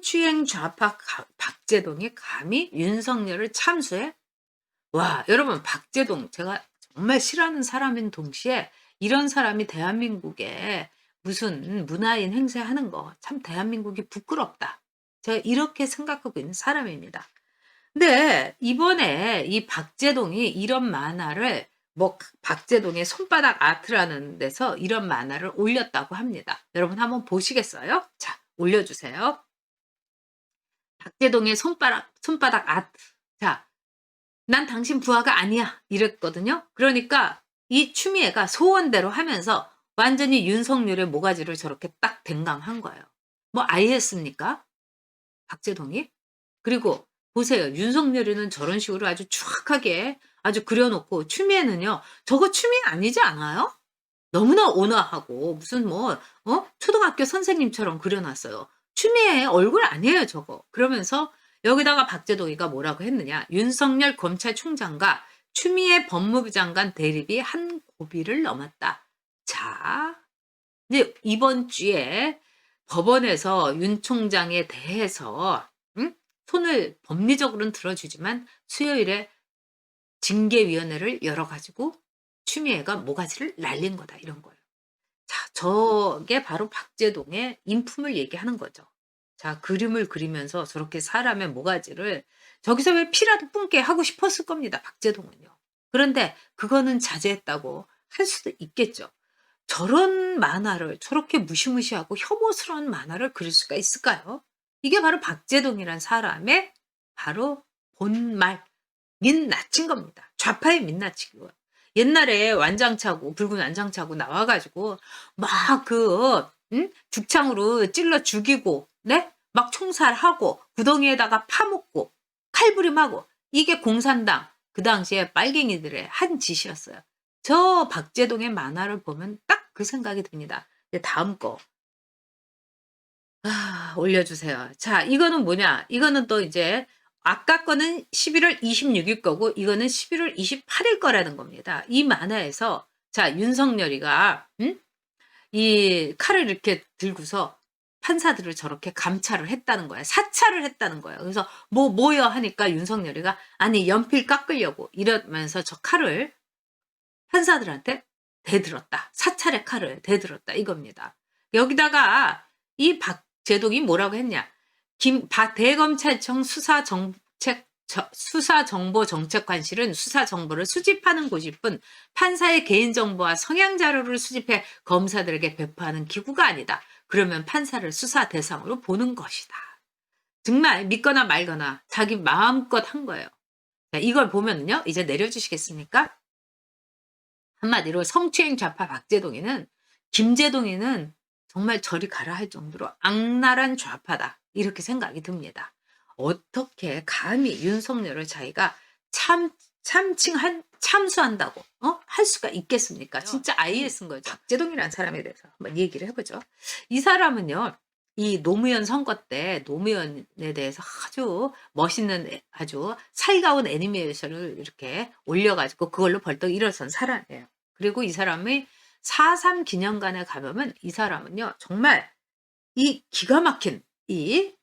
성추행 좌파 박재동이 감히 윤석열을 참수해? 와, 여러분, 박재동 제가 정말 싫어하는 사람인 동시에 이런 사람이 대한민국에 무슨 문화인 행세하는 거 참 대한민국이 부끄럽다. 제가 이렇게 생각하고 있는 사람입니다. 근데 이번에 이 박재동이 이런 만화를 뭐 박재동의 손바닥 아트라는 데서 이런 만화를 올렸다고 합니다. 여러분 한번 보시겠어요? 자, 올려주세요. 박재동의 손바닥 아트. 자, 난 당신 부하가 아니야. 이랬거든요. 그러니까 이 추미애가 소원대로 하면서 완전히 윤석열의 모가지를 저렇게 딱 댕강한 거예요. 뭐 아이했습니까? 박재동이? 그리고 보세요. 윤석열이는 저런 식으로 아주 추악하게 아주 그려놓고 추미애는요. 저거 추미애 아니지 않아요? 너무나 온화하고 무슨 뭐 초등학교 선생님처럼 그려놨어요. 추미애 얼굴 아니에요 저거. 그러면서 여기다가 박재동이가 뭐라고 했느냐. 윤석열 검찰총장과 추미애 법무부 장관 대립이 한 고비를 넘었다. 자, 이제 이번 주에 법원에서 윤 총장에 대해서 손을 법리적으로는 들어주지만 수요일에 징계위원회를 열어가지고 추미애가 모가지를 날린 거다 이런 거예요. 자, 저게 바로 박재동의 인품을 얘기하는 거죠. 자, 그림을 그리면서 저렇게 사람의 모가지를 저기서 왜 피라도 뿜게 하고 싶었을 겁니다. 박재동은요. 그런데 그거는 자제했다고 할 수도 있겠죠. 저런 만화를 저렇게 무시무시하고 혐오스러운 만화를 그릴 수가 있을까요? 이게 바로 박재동이란 사람의 바로 본말 민낯인 겁니다. 좌파의 민낯이고 옛날에 완장차고 붉은 완장차고 나와가지고 막 죽창으로 찔러 죽이고 네? 막 총살하고 구덩이에다가 파묻고 칼부림하고 이게 공산당 그 당시에 빨갱이들의 한 짓이었어요. 저 박재동의 만화를 보면 딱 그 생각이 듭니다. 이제 다음 거 올려주세요. 자, 이거는 뭐냐? 이거는 또 이제 아까 거는 11월 26일 거고 이거는 11월 28일 거라는 겁니다. 이 만화에서 자, 윤석열이가 이 칼을 이렇게 들고서 판사들을 저렇게 감찰을 했다는 거야. 사찰을 했다는 거야. 그래서 뭐요 하니까 윤석열이가 아니 연필 깎으려고 이러면서 저 칼을 판사들한테 대들었다. 사찰의 칼을 대들었다 이겁니다. 여기다가 이 박재동이 뭐라고 했냐. 대검찰청 수사정보정책관실은 수사정보를 수집하는 곳일 뿐 판사의 개인정보와 성향자료를 수집해 검사들에게 배포하는 기구가 아니다. 그러면 판사를 수사 대상으로 보는 것이다. 정말 믿거나 말거나 자기 마음껏 한 거예요. 자, 이걸 보면요. 이제 내려주시겠습니까? 한마디로 성추행 좌파 박재동이는 김재동이는 정말 저리 가라 할 정도로 악랄한 좌파다. 이렇게 생각이 듭니다. 어떻게 감히 윤석열을 자기가 참수한다고 할 수가 있겠습니까? 진짜 아이에 쓴 거죠. 박재동이라는 사람에 대해서 한번 얘기를 해보죠. 이 사람은요. 이 노무현 선거 때 노무현에 대해서 아주 멋있는 아주 살가운 애니메이션을 이렇게 올려가지고 그걸로 벌떡 일어선 사람이에요. 그리고 이 사람의 4.3 기념관에 가보면 이 사람은요. 정말 이 기가 막힌 이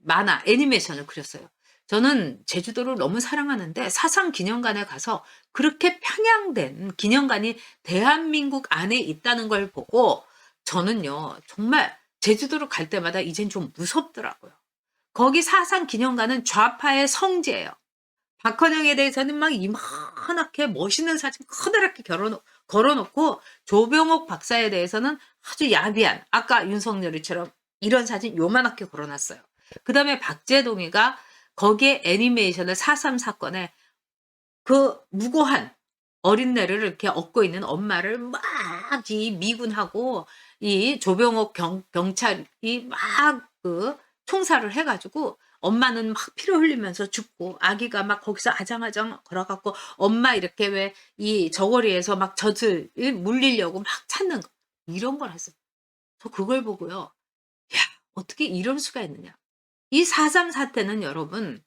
만화 애니메이션을 그렸어요. 저는 제주도를 너무 사랑하는데 4.3 기념관에 가서 그렇게 평양된 기념관이 대한민국 안에 있다는 걸 보고 저는요. 정말 제주도를 갈 때마다 이젠 좀 무섭더라고요. 거기 4.3 기념관은 좌파의 성지예요. 박헌영에 대해서는 막 이만하게 멋있는 사진 커다랗게 걸어놓고 조병옥 박사에 대해서는 아주 야비한 아까 윤석열이처럼 이런 사진 요만하게 걸어놨어요. 그 다음에 박재동이가 거기에 애니메이션을 4.3 사건에 그 무고한 어린애를 이렇게 업고 있는 엄마를 막 이 미군하고 이 조병옥 경찰이 막 총살을 해가지고 엄마는 막 피를 흘리면서 죽고 아기가 막 거기서 아장아장 걸어갖고 엄마 이렇게 왜 이 저고리에서 막 젖을 물리려고 막 찾는 거 이런 걸 했어요. 저 그걸 보고요. 야, 어떻게 이럴 수가 있느냐. 이 4.3 사태는 여러분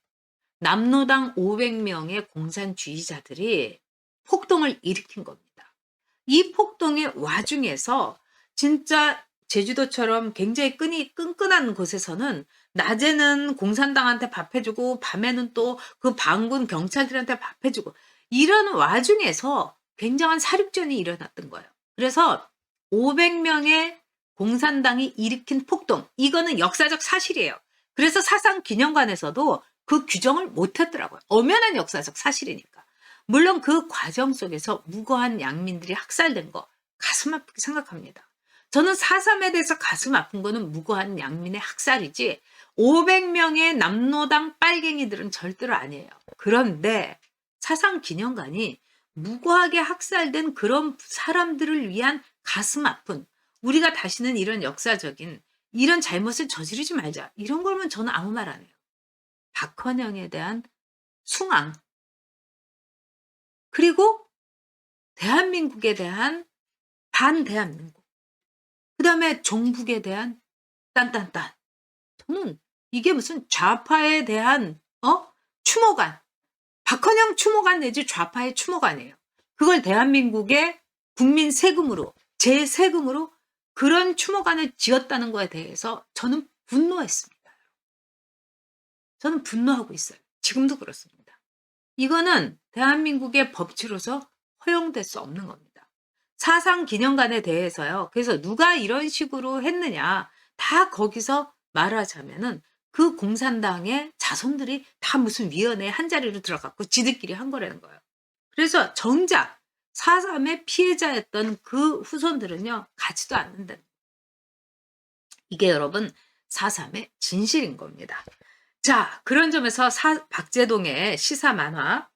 남로당 500명의 공산주의자들이 폭동을 일으킨 겁니다. 이 폭동의 와중에서 진짜 제주도처럼 굉장히 끈끈한 곳에서는 낮에는 공산당한테 밥 해주고 밤에는 또 그 반군 경찰들한테 밥 해주고 이런 와중에서 굉장한 사륙전이 일어났던 거예요. 그래서 500명의 공산당이 일으킨 폭동, 이거는 역사적 사실이에요. 그래서 사상기념관에서도 그 규정을 못했더라고요. 엄연한 역사적 사실이니까. 물론 그 과정 속에서 무고한 양민들이 학살된 거 가슴 아프게 생각합니다. 저는 4.3에 대해서 가슴 아픈 거는 무고한 양민의 학살이지 500명의 남로당 빨갱이들은 절대로 아니에요. 그런데 사상기념관이 무고하게 학살된 그런 사람들을 위한 가슴 아픈, 우리가 다시는 이런 역사적인 이런 잘못을 저지르지 말자, 이런 거면 저는 아무 말 안 해요. 박헌영에 대한 숭앙, 그리고 대한민국에 대한 반대한민국, 그 다음에 종북에 대한 딴딴딴. 저는 이게 무슨 좌파에 대한 추모관, 박헌영 추모관 내지 좌파의 추모관이에요. 그걸 대한민국의 국민 세금으로, 제 세금으로 그런 추모관을 지었다는 거에 대해서 저는 분노했습니다. 저는 분노하고 있어요. 지금도 그렇습니다. 이거는 대한민국의 법치로서 허용될 수 없는 겁니다. 사상기념관에 대해서요. 그래서 누가 이런 식으로 했느냐, 다 거기서 말하자면은 그 공산당의 자손들이 다 무슨 위원회 한자리로 들어갔고 지들끼리 한 거라는 거예요. 그래서 정작 4.3의 피해자였던 그 후손들은요, 가지도 않는다는. 이게 여러분 4.3의 진실인 겁니다. 자, 그런 점에서 박재동의 시사 만화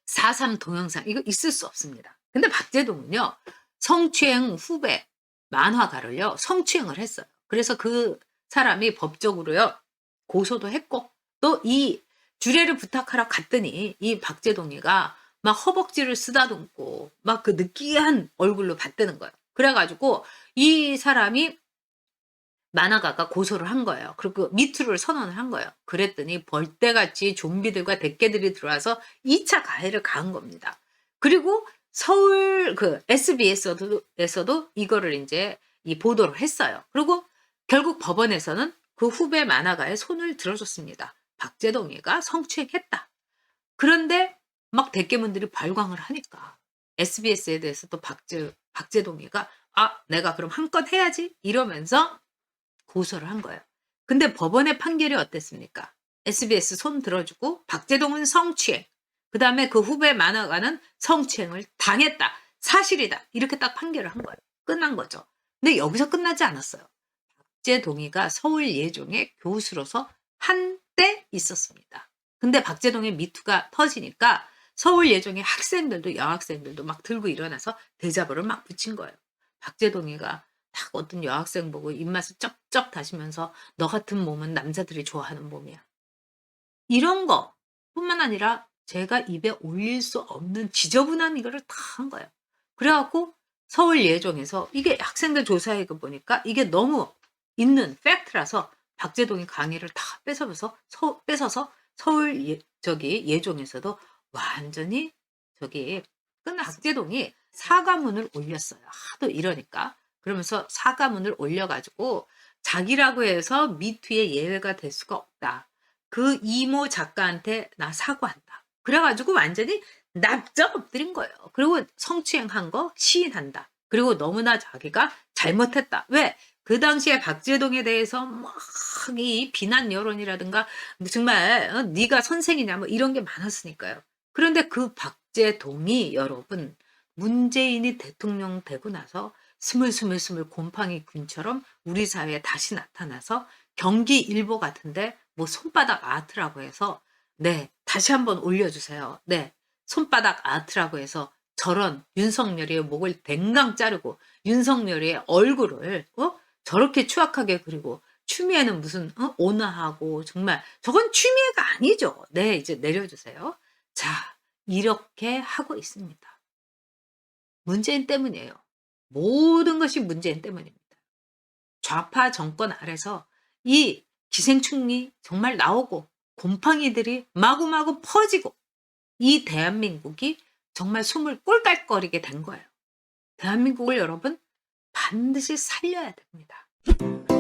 4.3 동영상, 이거 있을 수 없습니다. 근데 박재동은요, 성추행 후배 만화가를요, 성추행을 했어요. 그래서 그 사람이 법적으로요, 고소도 했고, 또 이 주례를 부탁하러 갔더니 이 박재동이가 막 허벅지를 쓰다듬고 막 그 느끼한 얼굴로 봤다는 거예요. 그래가지고 이 사람이 만화가가 고소를 한 거예요. 그리고 미투를 선언을 한 거예요. 그랬더니 벌떼같이 좀비들과 대개들이 들어와서 2차 가해를 가한 겁니다. 그리고 서울 그 SBS에서도 이거를 이제 이 보도를 했어요. 그리고 결국 법원에서는 그 후배 만화가의 손을 들어줬습니다. 박재동이가 성추행했다. 그런데 막 대개문들이 발광을 하니까 SBS에 대해서 또 박재동이가 내가 그럼 한건 해야지 이러면서 고소를 한 거예요. 근데 법원의 판결이 어땠습니까? SBS 손 들어주고 박재동은 성추행, 그 다음에 그 후배 만화가는 성추행을 당했다, 사실이다, 이렇게 딱 판결을 한 거예요. 끝난 거죠. 근데 여기서 끝나지 않았어요. 박재동이가 서울 예종의 교수로서 한때 있었습니다. 근데 박재동의 미투가 터지니까 서울 예종의 학생들도 여학생들도 막 들고 일어나서 대자보를 막 붙인 거예요. 박재동이가 딱 어떤 여학생 보고 입맛을 쩍쩍 다시면서 너 같은 몸은 남자들이 좋아하는 몸이야. 이런 거 뿐만 아니라 제가 입에 올릴 수 없는 지저분한 이거를 다 한 거예요. 그래갖고 서울 예종에서 이게 학생들 조사해 보니까 이게 너무 있는 팩트라서 박재동이 강의를 다 뺏어서 서울 예종에서도 완전히 박재동이 사과문을 올렸어요. 하도 이러니까. 그러면서 사과문을 올려가지고 자기라고 해서 미투의 예외가 될 수가 없다. 그 이모 작가한테 나 사과한다. 그래가지고 완전히 납작 엎드린 거예요. 그리고 성추행한 거 시인한다. 그리고 너무나 자기가 잘못했다. 왜? 그 당시에 박재동에 대해서 막 이 비난 여론이라든가 정말 네가 선생이냐 뭐 이런 게 많았으니까요. 그런데 그 박재동이 여러분 문재인이 대통령 되고 나서 스물스물 곰팡이 균처럼 우리 사회에 다시 나타나서 경기일보 같은데 뭐 손바닥 아트라고 해서 다시 한번 올려주세요. 손바닥 아트라고 해서 저런 윤석열이의 목을 댕강 자르고 윤석열이의 얼굴을 저렇게 추악하게 그리고 추미애는 무슨 온화하고 정말 저건 추미애가 아니죠. 이제 내려주세요. 자, 이렇게 하고 있습니다. 문재인 때문이에요. 모든 것이 문재인 때문입니다. 좌파 정권 아래서 이 기생충이 정말 나오고 곰팡이들이 마구마구 퍼지고 이 대한민국이 정말 숨을 꼴깍거리게 된 거예요. 대한민국을 여러분 반드시 살려야 됩니다.